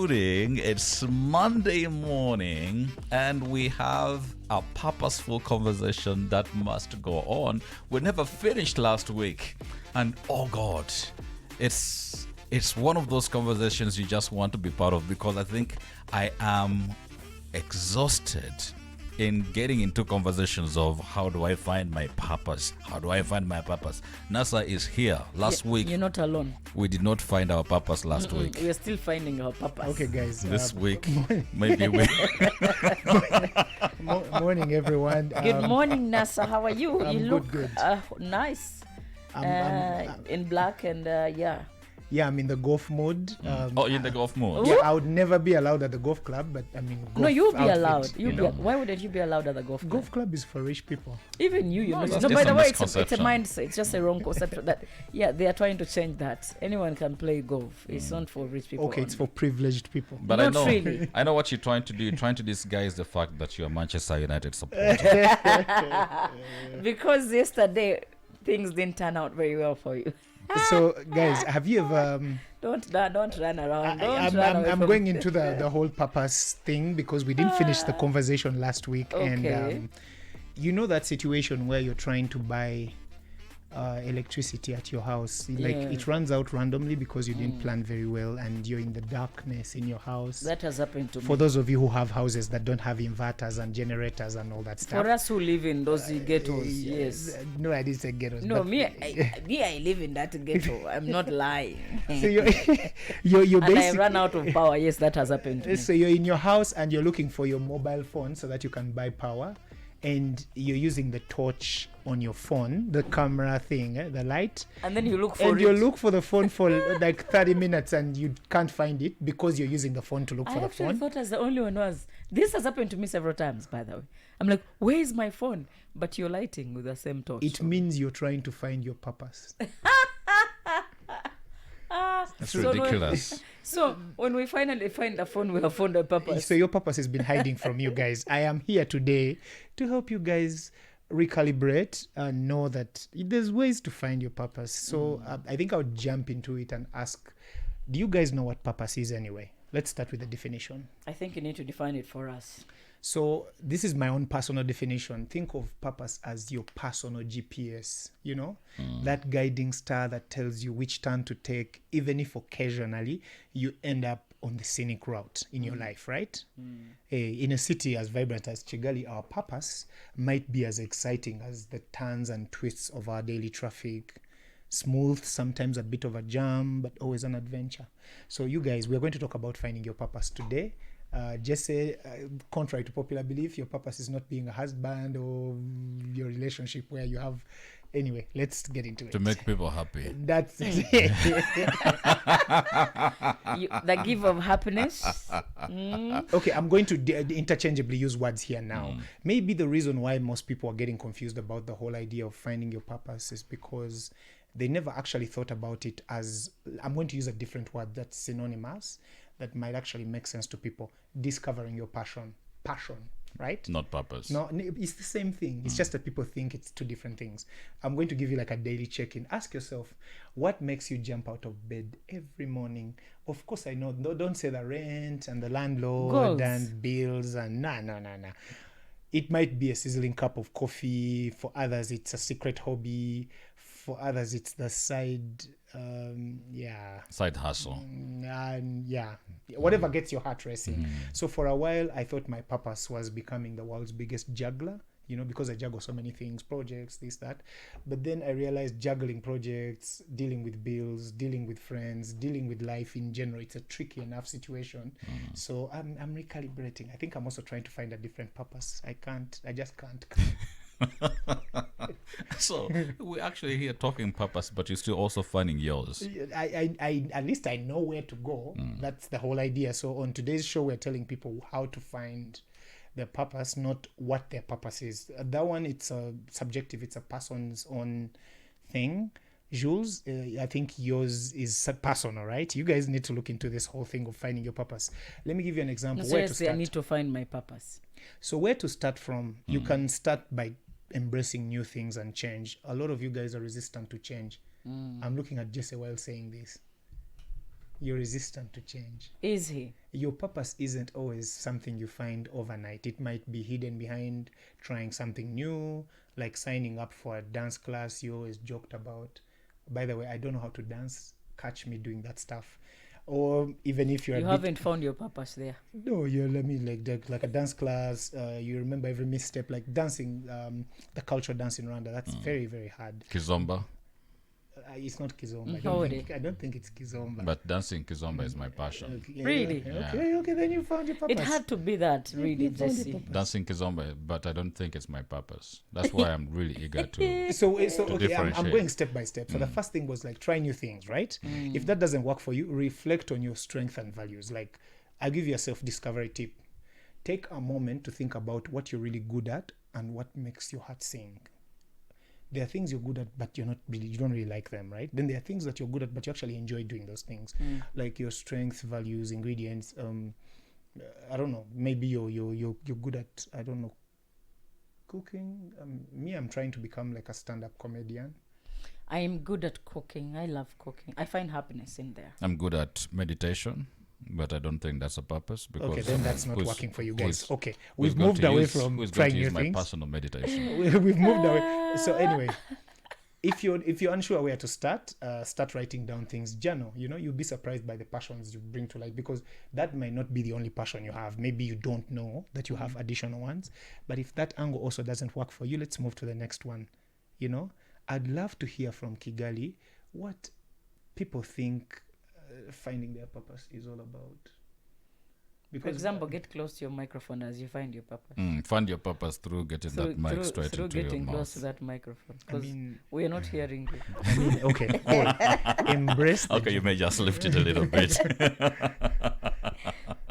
shooting. It's Monday morning, and we have a purposeful conversation that must go on. We never finished last week, and oh God, it's one of those conversations you just want to be part of, because I think I am exhausted in getting into conversations of how do I find my purpose? How do I find my purpose? NASA is here. Last week, You're not alone. we did not find our purpose last week. We're still finding our purpose. Okay, guys. This week, maybe we. Morning, everyone. Good morning, Nasa. How are you? I'm You look good. nice. I'm- In black and yeah. Yeah, I'm in the golf mode. Oh, you're in the golf mode. Yeah, I would never be allowed at the golf club, but I mean, golf No, you'll be outfit, allowed. you You'll be. know? Why wouldn't you be allowed at the golf club? Golf club is for rich people. Even you No, know. that's No, just by a the way, it's a misconception. mindset. It's just a wrong concept. That they are trying to change that. Anyone can play golf. It's not for rich people. Okay, it's only. for privileged people. But Not I know, really. I know what you're trying to do. You're trying to disguise the fact that you're a Manchester United supporter. Because yesterday things didn't turn out very well for you. So, guys, have you ever? Don't run around. Don't I'm, run I'm, away I'm from going into the whole purpose thing because we didn't finish the conversation last week, Okay. and you know that situation where you're trying to buy electricity at your house, like Yeah. it runs out randomly because you didn't plan very well, and you're in the darkness in your house. That has happened to For me. those of you who have houses that don't have inverters and generators and all that stuff. For us who live in those ghettos, yes. No, I didn't say ghettos. No, but- I live in that ghetto. I'm not lying. So you're And I basically. run out of power. Yes, that has happened to me. So you're in your house and you're looking for your mobile phone so that you can buy power, and you're using the torch on your phone, the camera thing, the light, And then you look for and it. you look for the phone for like 30 minutes and you can't find it because you're using the phone to look I for the actually phone. thought I was the only one who was. This has happened to me several times, by the way. I'm like, where is my phone? But you're lighting with the same torch. It means you're trying to find your purpose. That's So no- ridiculous. So when we finally find the phone, we have found a purpose. So your purpose has been hiding from you guys. I am here today to help you guys recalibrate and know that there's ways to find your purpose. So I think I would jump into it and ask, do you guys know what purpose is anyway? Let's start with the definition. I think you need to define it for us. So this is my own personal definition. Think of purpose as your personal GPS, you know, that guiding star that tells you which turn to take, even if occasionally you end up on the scenic route in your life, right? In a city as vibrant as Kigali, our purpose might be as exciting as the turns and twists of our daily traffic. Smooth, sometimes a bit of a jam, but always an adventure. So you guys, we're going to talk about finding your purpose today. Just say, contrary to popular belief, your purpose is not being a husband or your relationship where you have. Anyway, let's get into it. To make people happy. That's it. The give of happiness. Okay, I'm going to interchangeably use words here now. Maybe the reason why most people are getting confused about the whole idea of finding your purpose is because they never actually thought about it as, I'm going to use a different word that's synonymous, that might actually make sense to people. Discovering your passion, right? Not purpose. No, it's the same thing. It's just that people think it's two different things. I'm going to give you like a daily check-in. Ask yourself, what makes you jump out of bed every morning? Of course, I know. Don't say the rent and the landlord Goals. and bills and no. It might be a sizzling cup of coffee. For others, it's a secret hobby. For others, it's the side, Side hustle. whatever gets your heart racing. So for a while, I thought my purpose was becoming the world's biggest juggler, you know, because I juggle so many things, projects, this, that. But then I realized juggling projects, dealing with bills, dealing with friends, dealing with life in general, it's a tricky enough situation. So I'm recalibrating. I think I'm also trying to find a different purpose. I just can't. So we're actually here talking purpose, but you're still also finding yours. I at least I know where to go. That's the whole idea. So on today's show, we're telling people how to find their purpose, not what their purpose is. That one, it's a subjective. It's a person's own thing. Jules, I think yours is personal, right? You guys need to look into this whole thing of finding your purpose. Let me give you an example. Where to Seriously, I start? need to find my purpose. So where to start from? You can start by embracing new things and change. A lot of you guys are resistant to change. I'm looking at Jesse while saying this. You're resistant to change. Is he? Your purpose isn't always something you find overnight. It might be hidden behind trying something new, like signing up for a dance class you always joked about. By the way, I don't know how to dance. Catch me doing that stuff. Or even if you're You haven't found your purpose there. no, you're let me like a dance class. You remember every misstep, like dancing, the cultural dance in Rwanda. That's very, very hard. Kizomba. It's not Kizomba. Howdy. I don't think it's Kizomba. But dancing Kizomba is my passion. Okay, yeah, Really? yeah. Okay, then you found your purpose. It had to be that, really, You found your Jesse. purpose. Dancing Kizomba, but I don't think it's my purpose. That's why I'm really eager to. So okay, I'm differentiate. going step by step. So the first thing was like try new things, right? If that doesn't work for you, reflect on your strengths and values. Like I'll give you a self-discovery tip. Take a moment to think about what you're really good at and what makes your heart sing. There are things you're good at, but you don't really like them, right? Then there are things that you're good at, but you actually enjoy doing those things, like your strengths, values, ingredients. I don't know. Maybe you're good at, I don't know, cooking. I'm trying to become like a stand-up comedian. I am good at cooking. I love cooking. I find happiness in there. I'm good at meditation, but I don't think that's a purpose because. Okay, then that's not who's- working for you guys. who's- Okay, who's we've going moved to away use- from who's going trying to new use my things. personal meditation. We've moved away. So anyway, if you're unsure where to start writing down things. Journal. You'll be surprised by the passions you bring to life, because that might not be the only passion you have. Maybe you don't know that you have additional ones. But if that angle also doesn't work for you, let's move to the next one. I'd love to hear from Kigali what people think finding their purpose is all about. For example, get close to your microphone as you find your purpose. Find your purpose through getting that mic straight through into your getting close to mouth. that microphone. I Because mean, we are not hearing you. okay, cool. Embrace the Okay, you may just lift it a little bit.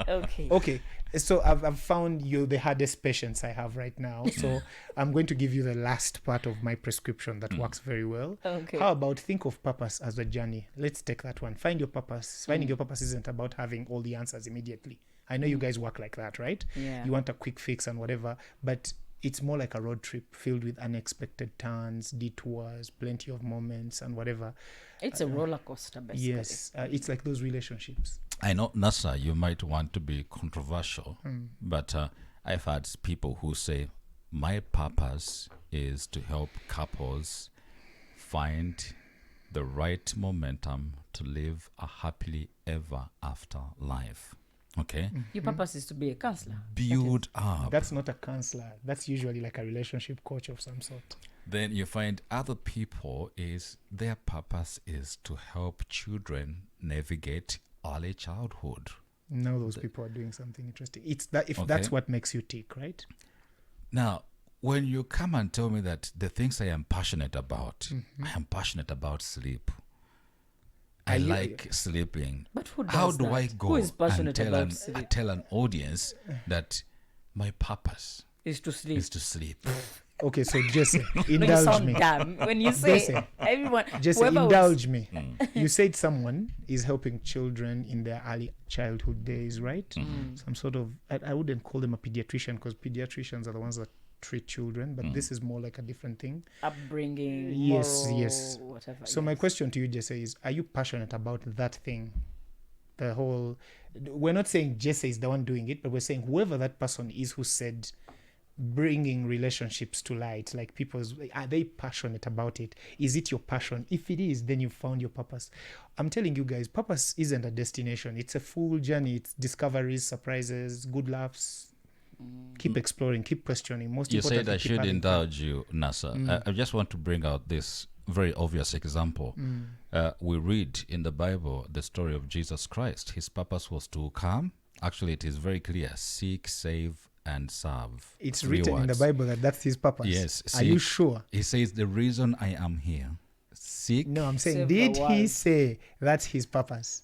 Okay. Okay, so I've found you the hardest patients I have right now. So I'm going to give you the last part of my prescription that works very well. Okay. How about think of purpose as a journey? Let's take that one. Find your purpose. Finding your purpose isn't about having all the answers immediately. I know you guys work like that, right? Yeah. You want a quick fix and whatever, but it's more like a road trip filled with unexpected turns, detours, plenty of moments and whatever. It's a roller coaster, basically. Yes, it's like those relationships. I know, Nasa, you might want to be controversial, but I've had people who say, my purpose is to help couples find the right momentum to live a happily ever after life. Okay? Your purpose is to be a counselor. Build up. That's not a counselor. That's usually like a relationship coach of some sort. Then you find other people is their purpose is to help children navigate early childhood. Now those people are doing something interesting. It's that if Okay. that's what makes you tick, right? Now, when you come and tell me that the things I am passionate about, I am passionate about sleep. I Are you- like sleeping. But who does How do that? I go Who is and passionate tell about an, sleep? tell an audience that my purpose Is to sleep. is to sleep? Okay, so Jesse, No, you indulge sound me. dumb. When you say Jesse. everyone, Jesse, whoever was- indulge me. You said someone is helping children in their early childhood days, right? Some sort of, I wouldn't call them a pediatrician because pediatricians are the ones that treat children, but this is more like a different thing. upbringing, Yes, moral, yes. whatever. So my question to you, Jesse, is: are you passionate about that thing? The whole. We're not saying Jesse is the one doing it, but we're saying whoever that person is who said bringing relationships to light, like people's, are they passionate about it? Is it your passion? If it is, then you found your purpose. I'm telling you guys, purpose isn't a destination. It's a full journey. It's discoveries, surprises, good laughs. Keep exploring, keep questioning. Most You said importantly, I keep should having fun. indulge you, Nasa. I just want to bring out this very obvious example. We read in the Bible the story of Jesus Christ. His purpose was to come. Actually, it is very clear: seek, save, and serve. It's Three written in the words. Bible that that's his purpose. Yes. Are you seek- sure? He says, the reason I am here. Seek. No, I'm saying, Save the did he world. say that's his purpose?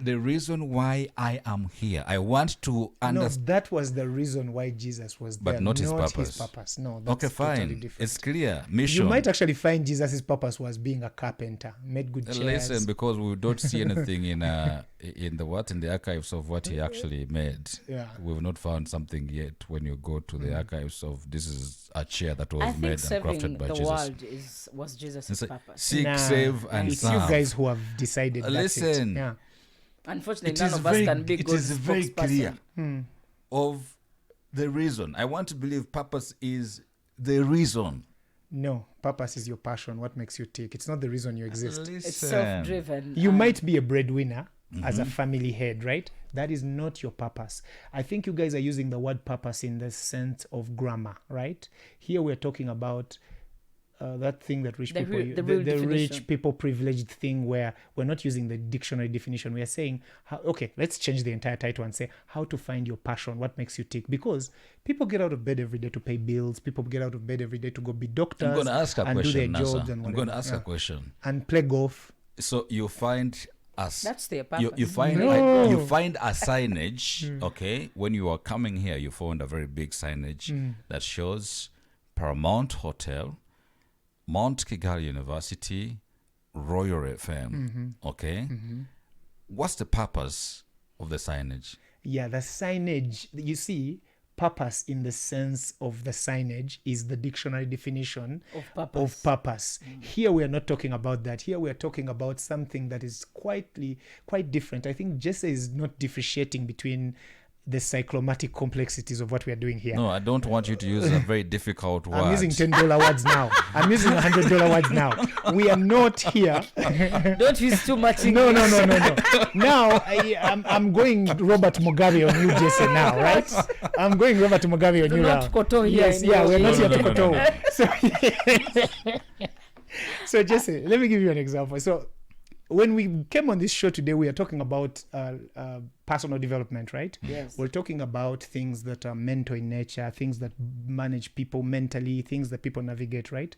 The reason why I am here. I want to No, understand. that was the reason why Jesus was But there, not his purpose. No, that's Okay, totally fine. different. It's clear. Mission. You might actually find Jesus' purpose was being a carpenter, made good chairs. Listen, because we don't see anything in the archives of what he actually made. Yeah. We've not found something yet. When you go to the archives of this is a chair that was I made think and saving crafted by the Jesus. world was Jesus' It's like, purpose. seek, Nah, save, and it's serve. you guys who have decided that's it. Listen. Yeah. Unfortunately, It none is of us very, can be it good is very clear spokesperson. of the reason. I want to believe purpose is the reason. No, purpose is your passion. What makes you tick? It's not the reason you exist. It's Listen. self-driven. You might be a breadwinner as Mm-hmm. a family head, right? That is not your purpose. I think you guys are using the word purpose in the sense of grammar, right? Here we're talking about that thing that rich The people, real- the real the definition. rich people privileged thing, where we're not using the dictionary definition. We are saying, okay, let's change the entire title and say how to find your passion, what makes you tick. Because people get out of bed every day to pay bills. People get out of bed every day to go be doctors I'm going to ask a and do their question, jobs Nasa. and I'm whatever. going to ask a Yeah. question. And play golf. So you find us. That's their purpose. You find No. you find a signage, okay? When you are coming here, you found a very big signage that shows Paramount Hotel, Mount Kigali University, Royal FM, okay? What's the purpose of the signage? Yeah, the signage, you see, purpose in the sense of the signage is the dictionary definition Of purpose. of purpose. Here we are not talking about that. Here we are talking about something that is quite different. I think Jesse is not differentiating between the cyclomatic complexities of what we are doing here. No, I don't want you to use a very difficult word. I'm using $10 words now. I'm using $100 words now. We are not here. Don't use too much No, English. no. Now I'm going Robert Mugabe on you, Jesse. Now, right? I'm going Robert Mugabe on Do you not now. koto here Yes, in yeah, your we're not ear. here to No, no, no, koto. So Jesse, let me give you an example. So when we came on this show today, we are talking about personal development, right? Yes. We're talking about things that are mental in nature, things that manage people mentally, things that people navigate, right?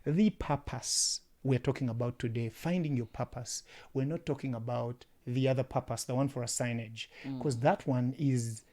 The purpose we're talking about today, finding your purpose. We're not talking about the other purpose, the one for a signage, because that one is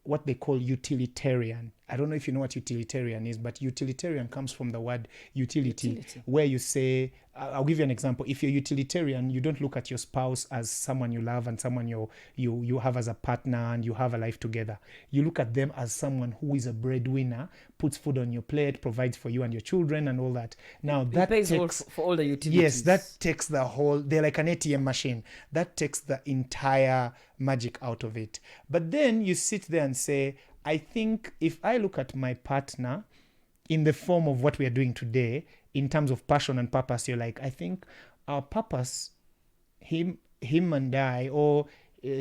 what they call utilitarian. I don't know if you know what utilitarian is, but utilitarian comes from the word utility. Where you say, I'll give you an example. If you're utilitarian, you don't look at your spouse as someone you love and someone you have as a partner and you have a life together. You look at them as someone who is a breadwinner, puts food on your plate, provides for you and your children and all that. Now It that pays all takes, for all the utilities. yes, that takes the whole, they're like an ATM machine. That takes the entire magic out of it. But then you sit there and say, I think if I look at my partner in the form of what we are doing today, in terms of passion and purpose, you're like, I think our purpose, him and I, or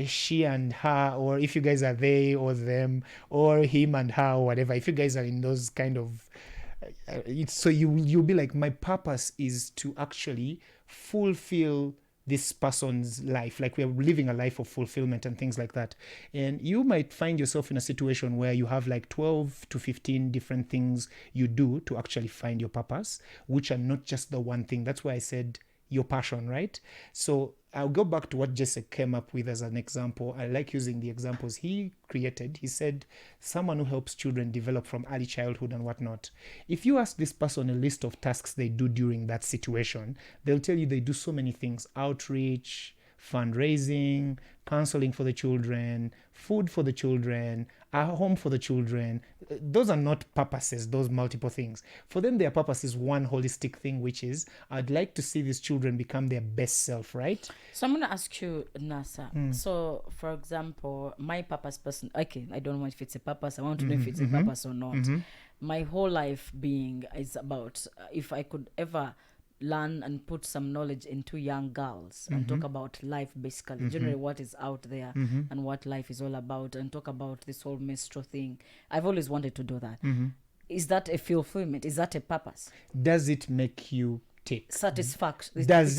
she and her, or if you guys are they or them, or him and her, or whatever, if you guys are in those kind of, so you'll be like, my purpose is to actually fulfill this person's life, like we're living a life of fulfillment and things like that. And you might find yourself in a situation where you have like 12 to 15 different things you do to actually find your purpose, which are not just the one thing. That's why I said your passion, right? So I'll go back to what Jesse came up with as an example. I like using the examples he created. He said someone who helps children develop from early childhood and whatnot. If you ask this person a list of tasks they do during that situation, they'll tell you they do so many things: outreach, fundraising, counseling for the children, food for the children, a home for the children. Those are not purposes, those multiple things. For them, their purpose is one holistic thing, which is, I'd like to see these children become their best self, right? So I'm going to ask you, Nasa. So, for example, my purpose person, okay, I don't know if it's a purpose. I want to know if it's a purpose or not. My whole life being is about if I could ever learn and put some knowledge into young girls and talk about life, basically, generally what is out there and what life is all about, and talk about this whole menstrual thing. I've always wanted to do that. Is that a fulfillment? Is that a purpose? Does it make you tick? Satisfaction. Does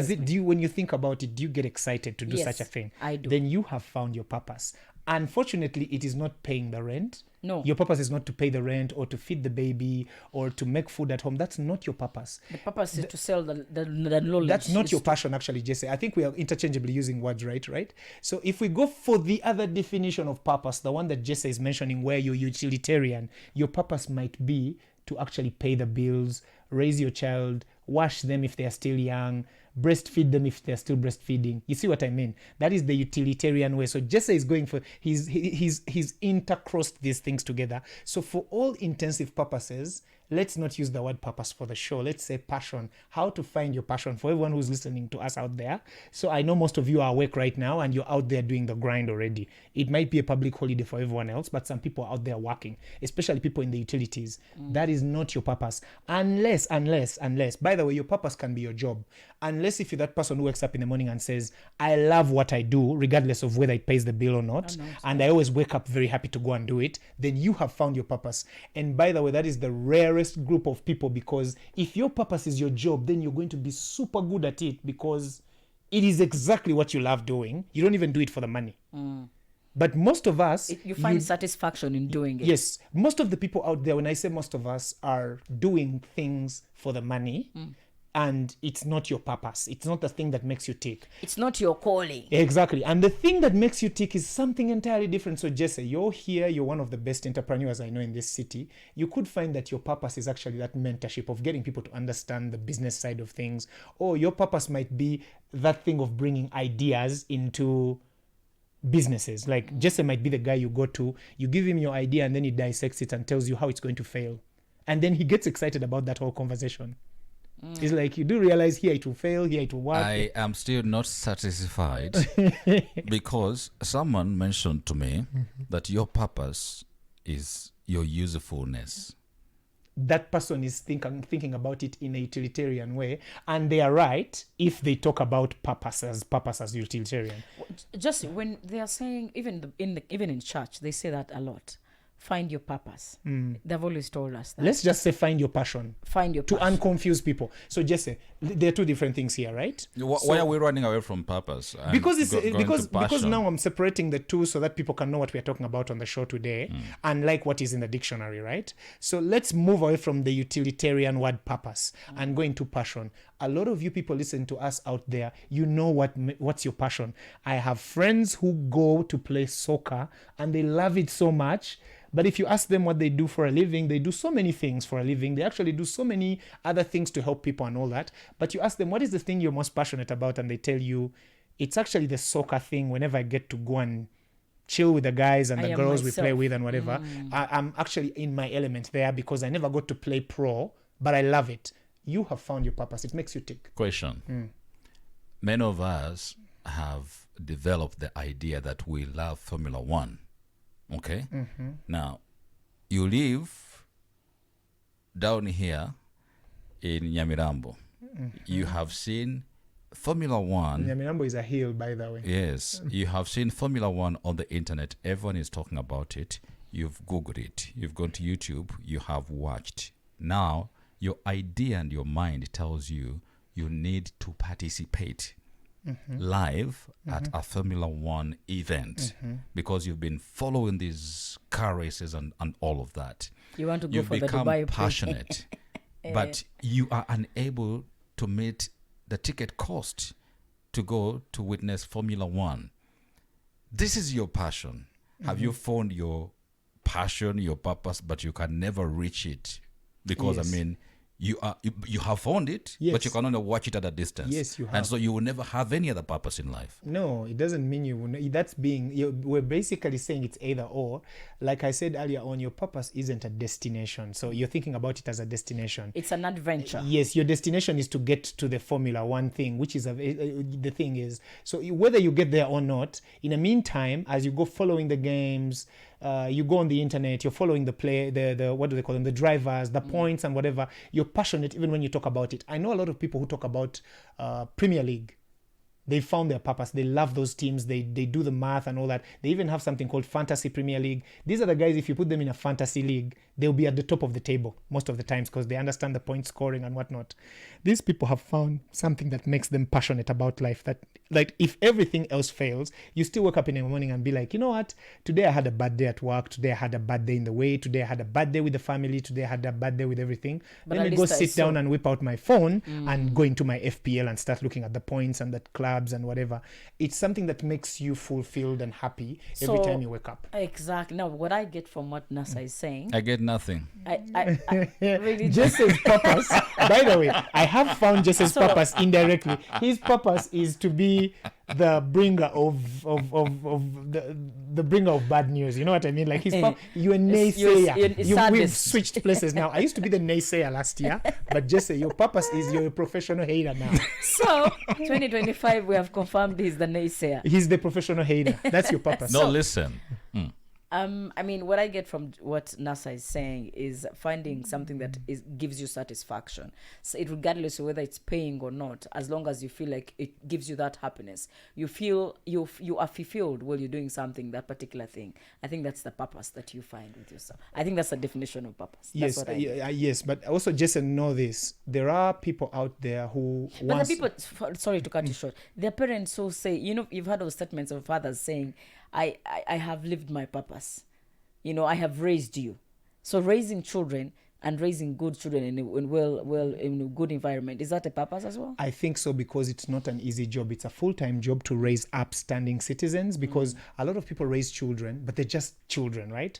it, do you, when you think about it, do you get excited to do Yes, such a thing? I do. Then you have found your purpose. Unfortunately, it is not paying the rent. No. Your purpose is not to pay the rent or to feed the baby or to make food at home. That's not your purpose. The purpose is to sell the knowledge. That's not It's your to- passion, actually, Jesse. I think we are interchangeably using words, right? So if we go for the other definition of purpose, the one that Jesse is mentioning, where you're utilitarian, your purpose might be to actually pay the bills, raise your child, wash them if they are still young, breastfeed them if they're still breastfeeding. You see what I mean? That is the utilitarian way. So Jesse is going for, he's intercrossed these things together. So for all intensive purposes, let's not use the word purpose for the show. Let's say passion. How to find your passion for everyone who's listening to us out there. So I know most of you are awake right now and you're out there doing the grind already. It might be a public holiday for everyone else, but some people are out there working, especially people in the utilities. That is not your purpose. Unless, by the way, your purpose can be your job. Unless if you're that person who wakes up in the morning and says, I love what I do, regardless of whether it pays the bill or not, and I always wake up very happy to go and do it, then you have found your purpose. And by the way, that is the rarest group of people, because if your purpose is your job, then you're going to be super good at it because it is exactly what you love doing. You don't even do it for the money. But most of us... You find satisfaction in doing it. Yes. Most of the people out there, when I say most of us, are doing things for the money. And it's not your purpose. It's not the thing that makes you tick. It's not your calling. Exactly. And the thing that makes you tick is something entirely different. So Jesse, you're here. You're one of the best entrepreneurs I know in this city. You could find that your purpose is actually that mentorship of getting people to understand the business side of things. Or your purpose might be that thing of bringing ideas into businesses. Like Jesse might be the guy you go to, you give him your idea and then he dissects it and tells you how it's going to fail. And then he gets excited about that whole conversation. It's like, you do realize here it will fail, here it will work. I am still not satisfied because someone mentioned to me that your purpose is your usefulness. That person is thinking about it in a utilitarian way, and they are right if they talk about purpose as utilitarian. Just when they are saying, even in church, they say that a lot. Find your purpose. They've always told us that. Let's just say find your passion. Find your passion. To unconfuse people. So Jesse, there are two different things here, right? Why are we running away from purpose? Because now I'm separating the two so that people can know what we are talking about on the show today, unlike what is in the dictionary, right? So let's move away from the utilitarian word purpose and go into passion. A lot of you people listen to us out there, you know what's your passion. I have friends who go to play soccer and they love it so much. But if you ask them what they do for a living, they do so many things for a living. They actually do so many other things to help people and all that. But you ask them, what is the thing you're most passionate about? And they tell you, it's actually the soccer thing. Whenever I get to go and chill with the guys and the girls we play with and whatever, I'm actually in my element there because I never got to play pro, but I love it. You have found your purpose. It makes you tick. Question. Many of us have developed the idea that we love Formula One. Okay. Now, you live down here in Nyamirambo. You have seen Formula One. Nyamirambo is a hill, by the way. Yes. You have seen Formula One on the internet. Everyone is talking about it. You've Googled it. You've gone to YouTube. You have watched. Now, your idea and your mind tells you you need to participate live at a Formula One event because you've been following these car races and all of that. You want to go You've for the become Dubai passionate, but you are unable to meet the ticket cost to go to witness Formula One. This is your passion. Have you found your passion, your purpose, but you can never reach it because, Yes. I mean, you have found it, Yes. but you can only watch it at a distance. Yes, you have. And so you will never have any other purpose in life. No, it doesn't mean you will. That's we're basically saying it's either or. Like I said earlier on, your purpose isn't a destination. So you're thinking about it as a destination. It's an adventure. Yes, your destination is to get to the Formula One thing, which is the thing is. So whether you get there or not, in the meantime, as you go following the games, you go on the internet, you're following the play, the what do they call them, the drivers, the points and whatever. You're passionate even when you talk about it. I know a lot of people who talk about Premier League. They found their purpose. They love those teams. They do the math and all that. They even have something called Fantasy Premier League. These are the guys, if you put them in a fantasy league, they'll be at the top of the table most of the times because they understand the point scoring and whatnot. These people have found something that makes them passionate about life, that like if everything else fails, you still wake up in the morning and be like, you know what? Today I had a bad day at work. Today I had a bad day in the way. Today I had a bad day with the family. Today I had a bad day with everything. But Let at me go least I sit down saw- and whip out my phone and go into my FPL and start looking at the points and the clubs and whatever. It's something that makes you fulfilled and happy every So- time you wake up. Exactly. Now, what I get from what NASA is saying, I get nothing. I really Jesse's purpose, by the way, I have found Jesse's purpose indirectly. His purpose is to be the bringer of the bringer of bad news. You know what I mean? Like you're a naysayer. We've saddest. switched places now. I used to be the naysayer last year, but Jesse, your purpose is you're a professional hater now. So 2025, we have confirmed he's the naysayer. He's the professional hater. That's your purpose. No, listen. I mean, what I get from what NASA is saying is finding something that gives you satisfaction. So regardless of whether it's paying or not, as long as you feel like it gives you that happiness, you feel you are fulfilled while you're doing something, that particular thing. I think that's the purpose that you find with yourself. I think that's the definition of purpose. That's Yes, what I get. yes, but also Jason, know this: there are people out there who. But the people, sorry to cut you short, their parents who say, you've heard those statements of fathers saying, I have lived my purpose. I have raised you. So raising children and raising good children in a good environment, is that a purpose as well? I think so, because it's not an easy job. It's a full-time job to raise upstanding citizens, because a lot of people raise children, but they're just children, right?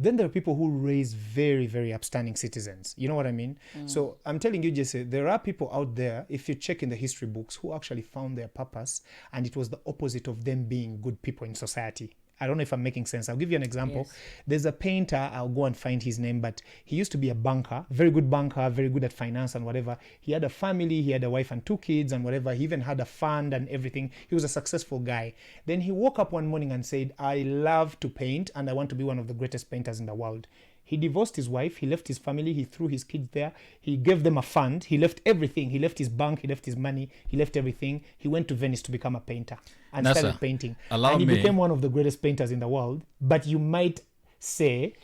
Then there are people who raise very, very upstanding citizens. You know what I mean? So I'm telling you, Jesse, there are people out there, if you check in the history books, who actually found their purpose, and it was the opposite of them being good people in society. I don't know if I'm making sense. I'll give you an example. Yes. There's a painter, I'll go and find his name, but he used to be a banker, very good banker, very good at finance and whatever. He had a family, he had a wife and 2 kids and whatever. He even had a fund and everything. He was a successful guy. Then he woke up one morning and said, I love to paint and I want to be one of the greatest painters in the world. He divorced his wife, he left his family, he threw his kids there, he gave them a fund, he left everything, he left his bank, he left his money, he left everything. He went to Venice to become a painter and NASA, started painting. allow And he me- became one of the greatest painters in the world, but you might say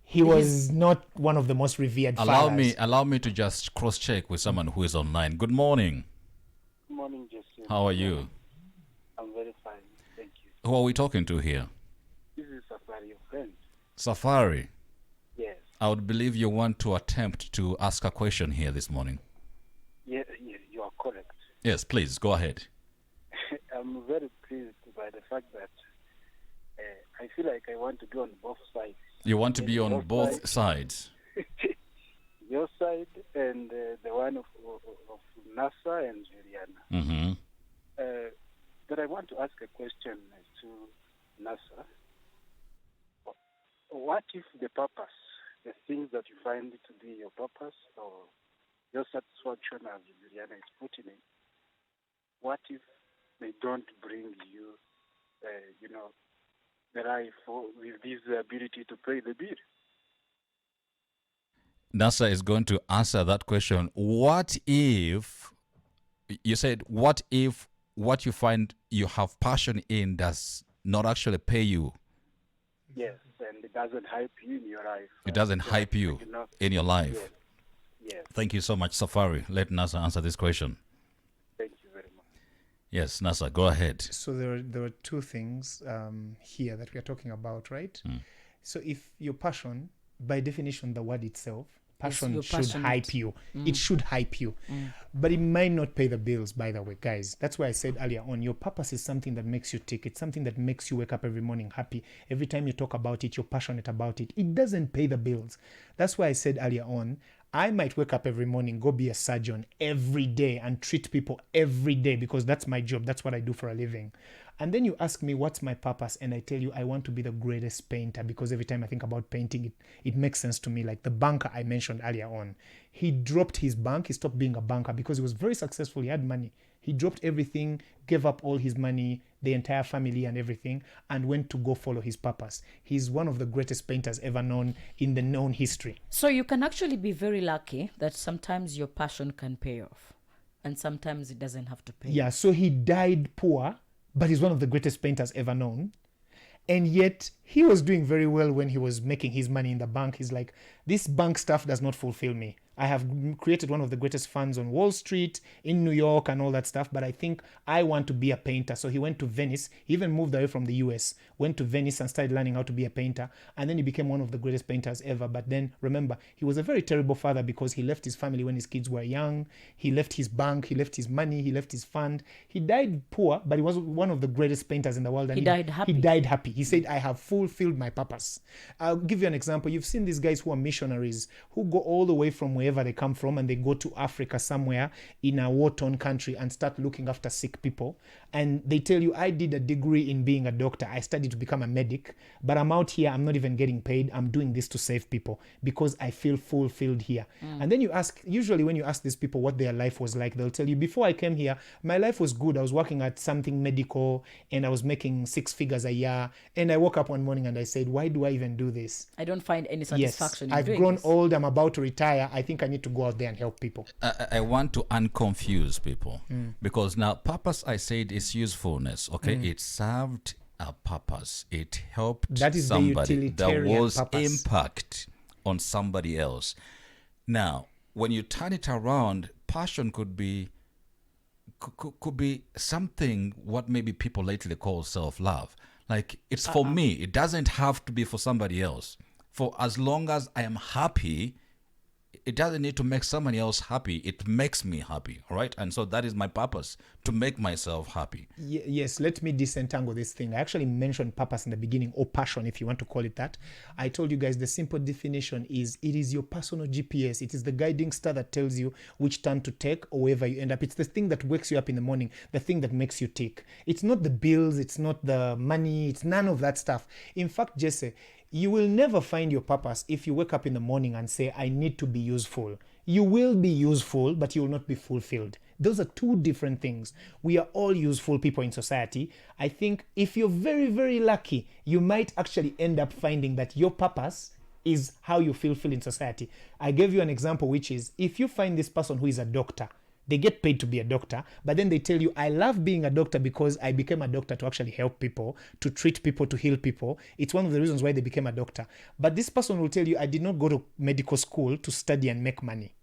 he was not one of the most revered fathers. Allow me to just cross-check with someone who is online. Good morning. Good morning, Jesse. How are you? I'm very fine. Thank you. Who are we talking to here? This is Safari, your friend. Safari. Yes. I would believe you want to attempt to ask a question here this morning. Yeah, you are correct. Yes, please, go ahead. I'm very pleased by the fact that I feel like I want to be on both sides. You want to be on Both both sides. Your side and the one of NASA and Juliana. Mm-hmm. But I want to ask a question to NASA. What if the purpose, the things that you find to be your purpose or your satisfaction as Juliana is putting it, what if they don't bring you, the life with this ability to pay the bill? NASA is going to answer that question. What if, you said, what if what you find you have passion in does not actually pay you? Yes, and it doesn't hype you in your life. It doesn't hype you in your life. Yes. Yes, Thank you so much, Safari. Let NASA answer this question. thank you very much. Yes, NASA, go ahead. So there are 2 things here that we are talking about, right? So if your passion, by definition, the word itself, passion you're should passionate. hype you. It should hype you. But it might not pay the bills, by the way, guys. That's why I said earlier on, your purpose is something that makes you tick. It's something that makes you wake up every morning happy. Every time you talk about it, you're passionate about it. It doesn't pay the bills. That's why I said earlier on, I might wake up every morning, go be a surgeon every day and treat people every day because that's my job. That's what I do for a living. And then you ask me, what's my purpose? And I tell you, I want to be the greatest painter, because every time I think about painting, it makes sense to me. Like the banker I mentioned earlier on, he dropped his bank. He stopped being a banker because he was very successful. He had money. He dropped everything, gave up all his money, the entire family and everything, and went to go follow his purpose. He's one of the greatest painters ever known in the known history. So you can actually be very lucky that sometimes your passion can pay off and sometimes it doesn't have to pay. Yeah, so he died poor, but he's one of the greatest painters ever known. And yet he was doing very well when he was making his money in the bank. He's like, this bank stuff does not fulfill me. I have created one of the greatest funds on Wall Street, in New York, and all that stuff. But I think I want to be a painter. So he went to Venice. He even moved away from the US, went to Venice and started learning how to be a painter. And then he became one of the greatest painters ever. But then remember, he was a very terrible father because he left his family when his kids were young. He left his bank, he left his money, he left his fund. He died poor, but he was one of the greatest painters in the world. And He died happy. He died happy. He said, I have fulfilled my purpose. I'll give you an example. You've seen these guys who are missionaries, who go all the way from wherever they come from, and they go to Africa somewhere in a war-torn country and start looking after sick people. And they tell you, I did a degree in being a doctor. I studied to become a medic, but I'm out here. I'm not even getting paid. I'm doing this to save people because I feel fulfilled here. And then you ask, usually when you ask these people what their life was like, they'll tell you, before I came here, my life was good. I was working at something medical and I was making 6 figures a year. And I woke up one morning and I said, why do I even do this? I don't find any Yes, satisfaction in I've doing grown this. old. I'm about to retire. I think I need to go out there and help people. I want to unconfuse people because now purpose, I said, is usefulness. Okay, it served a purpose. It helped That is the somebody. There utilitarian was purpose. impact on somebody else. Now, when you turn it around, passion could be something what maybe people lately call self-love. Like it's for me. It doesn't have to be for somebody else. For as long as I am happy, it doesn't need to make somebody else happy. It makes me happy, all right? And so that is my purpose, to make myself happy. Yes, let me disentangle this thing. I actually mentioned purpose in the beginning, or passion, if you want to call it that. I told you guys the simple definition is it is your personal GPS. It is the guiding star that tells you which turn to take or wherever you end up. It's the thing that wakes you up in the morning, the thing that makes you tick. It's not the bills, it's not the money, it's none of that stuff. In fact, Jesse, you will never find your purpose if you wake up in the morning and say, I need to be useful. You will be useful, but you will not be fulfilled. Those are two different things. We are all useful people in society. I think if you're very, very lucky, you might actually end up finding that your purpose is how you fulfill in society. I gave you an example, which is if you find this person who is a doctor, they get paid to be a doctor, but then they tell you, I love being a doctor because I became a doctor to actually help people, to treat people, to heal people. It's one of the reasons why they became a doctor. But this person will tell you, I did not go to medical school to study and make money.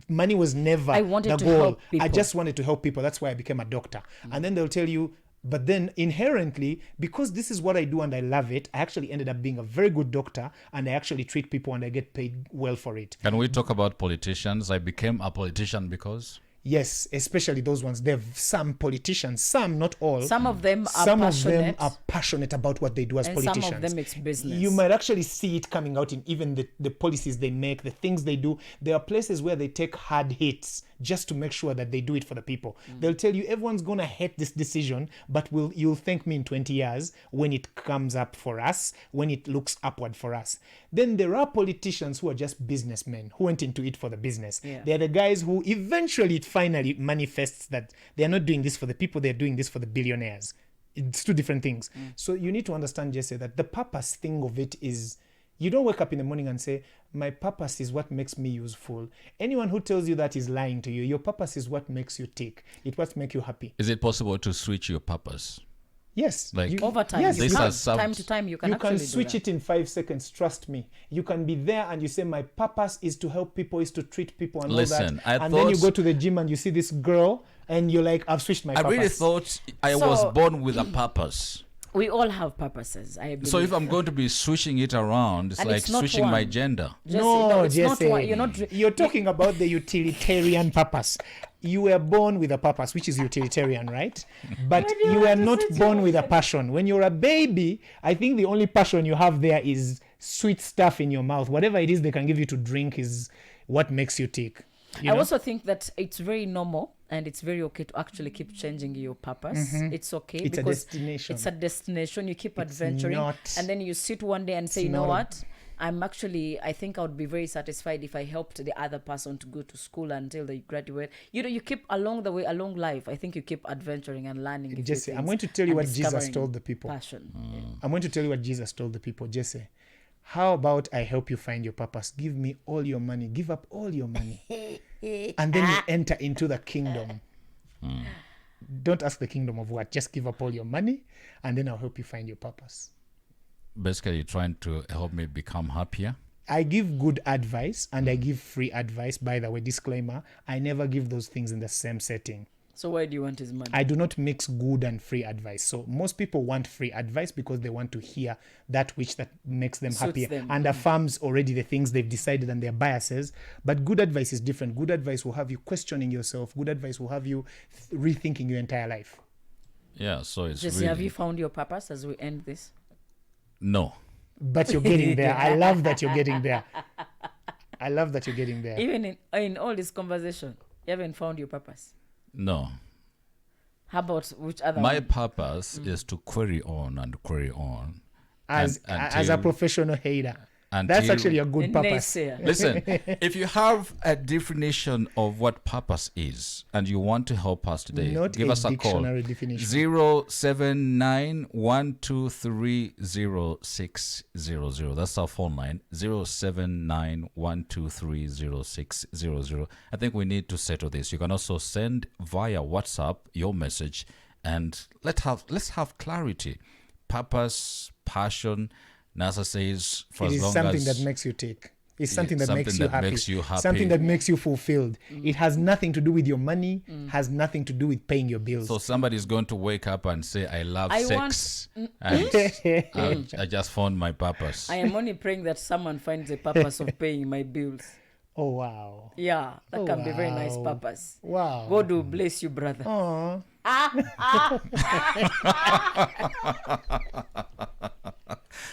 Money was never I wanted the to goal. help people. I just wanted to help people. That's why I became a doctor. And then they'll tell you, but then inherently, because this is what I do and I love it, I actually ended up being a very good doctor and I actually treat people and I get paid well for it. Can we talk about politicians? I became a politician because... Yes, especially those ones. There are some politicians, some, not all. Some of them are Some passionate. of them are passionate about what they do as And politicians. some of them it's business. You might actually see it coming out in even the policies they make, the things they do. There are places where they take hard hits just to make sure that they do it for the people. They'll tell you everyone's going to hate this decision, but you'll thank me in 20 years when it comes up for us, when it looks upward for us. Then there are politicians who are just businessmen who went into it for the business. Yeah. They're the guys who eventually it finally manifests that they're not doing this for the people, they're doing this for the billionaires. It's two different things. So you need to understand, Jesse, that the purpose thing of it is you don't wake up in the morning and say, my purpose is what makes me useful. Anyone who tells you that is lying to you. Your purpose is what makes you tick. It's what makes you happy. Is it possible to switch your purpose? Yes. Like- Over time, Yes, you This can. has some- Time to time, you can you actually can do switch that. it in 5 seconds. Trust me. You can be there and you say, my purpose is to help people, is to treat people and Listen, all that. I And then you thought- go to the gym and you see this girl and you're like, I've switched my I purpose. really thought I So- was born with a purpose. We all have purposes. I believe. So if I'm going to be switching it around, it's And like it's not switching my one. gender. Jesse, No, it's Jesse. not one. You're not. You're talking about the utilitarian purpose. You were born with a purpose, which is utilitarian, right? But you were not born with a passion. When you're a baby, I think the only passion you have there is sweet stuff in your mouth. Whatever it is they can give you to drink is what makes you tick. You I know? also think that it's very normal and it's very okay to actually keep changing your purpose. It's okay It's a because destination. it's a destination. You keep It's adventuring, not- and then you sit one day and say, it's you know not a- what? I think I would be very satisfied if I helped the other person to go to school until they graduate. You know, you keep along the way, along life. I think you keep adventuring and learning. a few Jesse, I'm things going to tell you and what Jesus discovering told the people. Passion. I'm going to tell you what Jesus told the people. Jesse, how about I help you find your purpose? Give me all your money. Give up all your money. And then you enter into the kingdom. Don't ask the kingdom of what. Just give up all your money and then I'll help you find your purpose. Basically, you're trying to help me become happier. I give good advice and I give free advice. By the way, disclaimer, I never give those things in the same setting. So why do you want his money? I do not mix good and free advice. So most people want free advice because they want to hear that which that makes them Suits happier them. and affirms already the things they've decided and their biases. But good advice is different. Good advice will have you questioning yourself. Good advice will have you rethinking your entire life. Yeah, so it's Jesse, really... have you found your purpose as we end this? No. But you're getting there. I love that you're getting there. I love that you're getting there. Even in all this conversation, you haven't found your purpose. No. How about which other My one? purpose is to query on and query on. As until- a professional hater. until- That's actually a good A purpose. naysayer. Listen, if you have a definition of what purpose is and you want to help us today, Not give a us a call. dictionary definition. 079-123-0600. That's our phone line. 079-123-0600. I think we need to settle this. You can also send via WhatsApp your message and let's have clarity. Purpose, passion. NASA says for It as is long something as that makes you tick. It's something that something makes you that happy. makes you happy. Something that makes you fulfilled. It has nothing to do with your money, has nothing to do with paying your bills. So somebody's going to wake up and say, I love I sex. want- And I just found my purpose. I am only praying that someone finds the purpose of paying my bills. Oh, wow. Yeah, that Oh, can be a very nice wow. purpose. Wow. God will bless you, brother. Aw.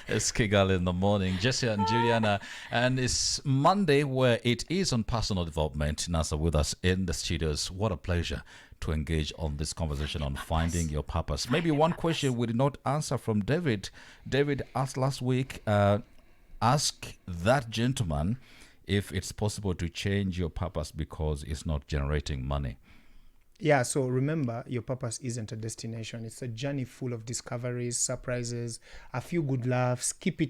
It's Kigali in the morning. Jesse and Juliana. And it's Monday where it is on personal development. NASA with us in the studios. What a pleasure to engage on this conversation on finding your purpose. Maybe one question we did not answer from David. David asked last week, ask that gentleman if it's possible to change your purpose because it's not generating money. Yeah, so remember, your purpose isn't a destination. It's a journey full of discoveries, surprises, a few good laughs. Keep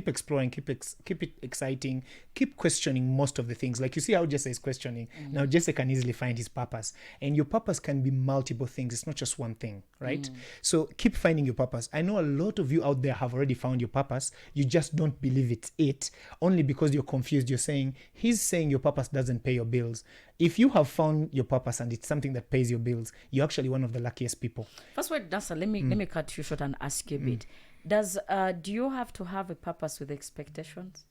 exploring, keep it exciting, keep questioning most of the things. Like you see how Jesse is questioning. Now Jesse can easily find his purpose. And your purpose can be multiple things. It's not just one thing, right? So keep finding your purpose. I know a lot of you out there have already found your purpose. You just don't believe it's it. Only because you're confused. You're saying, he's saying your purpose doesn't pay your bills. If you have found your purpose and it's something that pays your bills, you're actually one of the luckiest people. First word, Nasa, let me cut you short and ask you a bit. Do you have to have a purpose with expectations?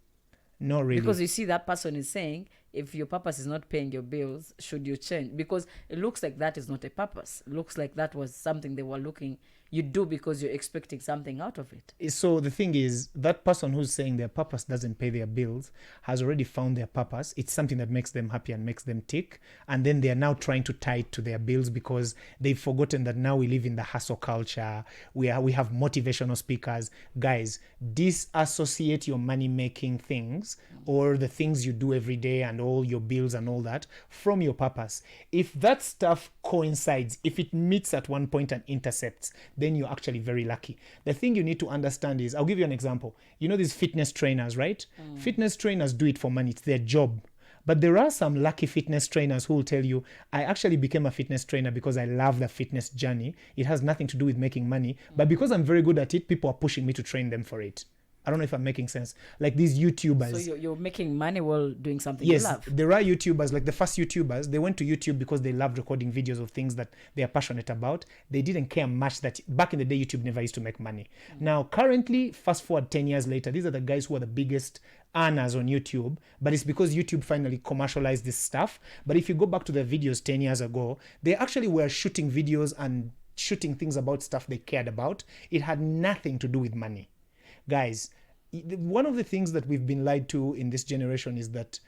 No, really. Because you see that person is saying, if your purpose is not paying your bills, should you change? Because it looks like that is not a purpose. It looks like that was something they were looking, you do because you're expecting something out of it. So the thing is, that person who's saying their purpose doesn't pay their bills has already found their purpose. It's something that makes them happy and makes them tick. And then they are now trying to tie it to their bills because they've forgotten that now we live in the hustle culture. We have motivational speakers. Guys, disassociate your money-making things or the things you do every day and all your bills and all that from your purpose. If that stuff coincides, if it meets at one point and intercepts, then you're actually very lucky. The thing you need to understand is, I'll give you an example. You know these fitness trainers, right? Fitness trainers do it for money. It's their job. But there are some lucky fitness trainers who will tell you, I actually became a fitness trainer because I love the fitness journey. It has nothing to do with making money. But because I'm very good at it, people are pushing me to train them for it. I don't know if I'm making sense. Like these YouTubers. So you're making money while doing something Yes, you love. there are YouTubers, like the first YouTubers, they went to YouTube because they loved recording videos of things that they are passionate about. They didn't care much that back in the day, YouTube never used to make money. Now, currently, fast forward 10 years later, these are the guys who are the biggest earners on YouTube, but it's because YouTube finally commercialized this stuff. But if you go back to their videos 10 years ago, they actually were shooting videos and shooting things about stuff they cared about. It had nothing to do with money. Guys, one of the things that we've been lied to in this generation is that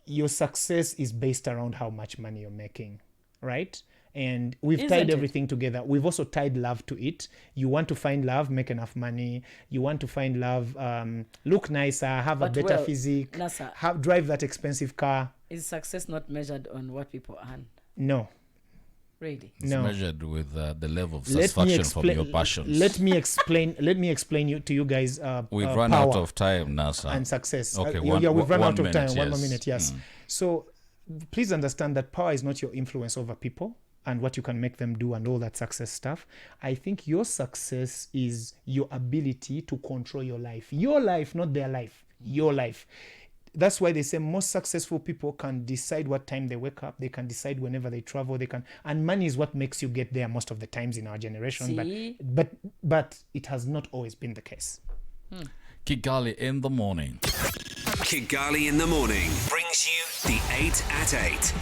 your success is based around how much money you're making, right? And we've Isn't tied it? everything together. We've also tied love to it. You want to find love, make enough money. You want to find love, look nicer, have a But better well, physique, Nasa, drive that expensive car. is success not measured on what people earn? No, Really? It's no. measured with the level of Let me satisfaction from explain. your passions. Let me explain to you guys. We've run power out of time, NASA. and success. Okay, we've run out of minute, time. 1 more yes. minute, yes. So please understand that power is not your influence over people and what you can make them do and all that success stuff. I think your success is your ability to control your life. Your life, not their life. your life. That's why they say most successful people can decide what time they wake up. They can decide whenever they travel. They can, and money is what makes you get there most of the times in our generation. See? But it has not always been the case. Kigali in the morning. Kigali in the morning brings you the 8 at 8.